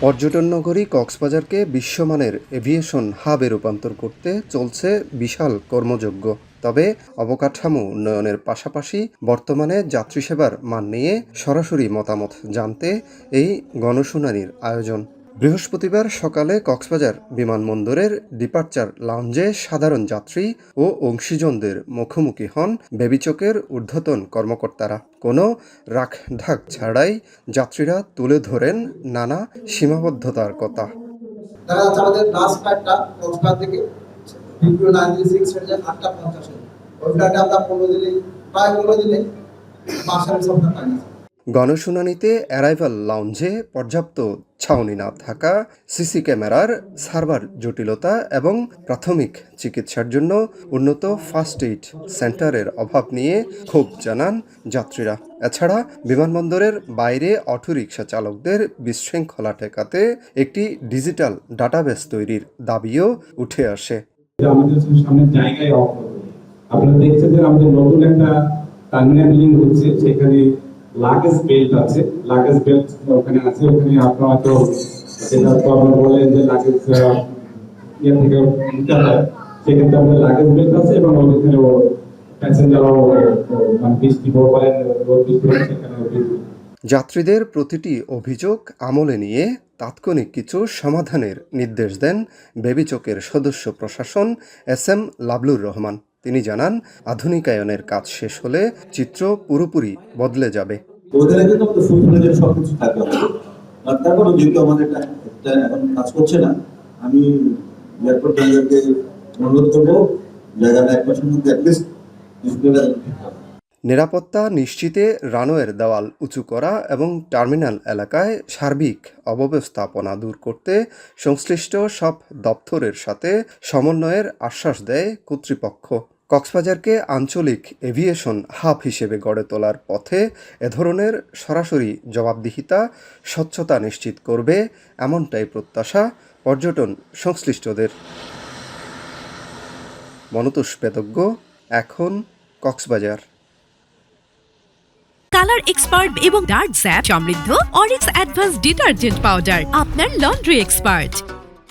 পর্যটন নগরী কক্সবাজারকে বিশ্বমানের এভিয়েশন হাবে রূপান্তর করতে চলছে বিশাল কর্মযজ্ঞ। তবে অবকাঠামো উন্নয়নের পাশাপাশি বর্তমানে যাত্রী সেবার মান নিয়ে সরাসরি মতামত জানতে এই গণশুনানির আয়োজন। বৃহস্পতিবার সকালে কক্সবাজার বিমানবন্দরের ডিপার্চার লাউঞ্জে সাধারণ যাত্রী ও অংশীজনদের মুখোমুখি হন বেবিচকের ঊর্ধ্বতন কর্মকর্তারা। কোনো রাখঢাক ছাড়াই যাত্রীরা তুলে ধরেন নানা সীমাবদ্ধতার কথা। তারা আমাদের লাস্ট ফ্লাইটটা কক্সবাজার থেকে ভিক্টোরিয়া 936 এর 8:50 ওই ফ্লাইটে আমরা 15 দিনে বাসার সফর পাই। গণশুনানিতে অ্যারাইভাল লাউঞ্জে পর্যাপ্ত ছাউনি না থাকা, সিসি ক্যামেরার সার্ভার জটিলতা এবং প্রাথমিক চিকিৎসার জন্য উন্নত ফার্স্ট এইড সেন্টারের অভাব নিয়ে ক্ষোভ জানান যাত্রীরা। এছাড়া বিমানবন্দরের বাইরে অটোরিকশা চালকদের বিশৃঙ্খলা ঠেকাতে একটি ডিজিটাল ডাটাবেস তৈরির দাবিও উঠে আসে। আমাদের সামনে জায়গায় আপনারা দেখছেন যে আমাদের নতুন একটা টার্মিনাল বিল্ডিং হচ্ছে, সেখানে লাগেজ বেল্ট আছে, লাগেজ বেল্ট ওখানে আছে। ওখানে আপনারা তো যেটা প্রবলেম বলেন যে লাগেজ ইয়ে থেকে নিতে হয়, সেক্ষেত্রে আমাদের লাগেজ বেল্ট আছে এবং ওখানে প্যাসেঞ্জারও মানে বৃষ্টি বলেন রোদ বৃষ্টি সেখানে। যাত্রীদের প্রতিটি অভিযোগ আমলে নিয়ে তাৎক্ষণিক কিছু সমাধানের নির্দেশ দেন বেবিচকের সদস্য প্রশাসন SM লাবলুর রহমান। তিনি জানান, আধুনিকায়নের কাজ শেষ হলে চিত্র পুরোপুরি বদলে যাবে। ওখানে কিন্তু আমাদের ফুল ফ্লেজের সবকিছু থাকবে, আর তারপরে যেহেতু আমাদের এটা এখন কাজ করছে না, আমি এয়ারপোর্ট ম্যানেজারকে অনুরোধ করবো জায়গাটা 1 মাসের মধ্যে অ্যাটলিস্ট ডিসপ্লেটা ঠিক হবে। নিরাপত্তা নিশ্চিতে রানওয়ের দেওয়াল উঁচু করা এবং টার্মিনাল এলাকায় সার্বিক অব্যবস্থাপনা দূর করতে সংশ্লিষ্ট সব দপ্তরের সাথে সমন্বয়ের আশ্বাস দেয় কর্তৃপক্ষ। কক্সবাজারকে আঞ্চলিক এভিয়েশন হাব হিসেবে গড়ে তোলার পথে এ ধরনের সরাসরি জবাবদিহিতা স্বচ্ছতা নিশ্চিত করবে, এমনটাই প্রত্যাশা পর্যটন সংশ্লিষ্টদের। মনতোষ বেদজ্ঞ, এখন কক্সবাজার। কালার এক্সপার্ট এবং ডার্ক স্যাপ সমৃদ্ধ অরিক্স অ্যাডভান্স ডিটারজেন্ট পাউডার আপনার লন্ড্রি এক্সপার্ট।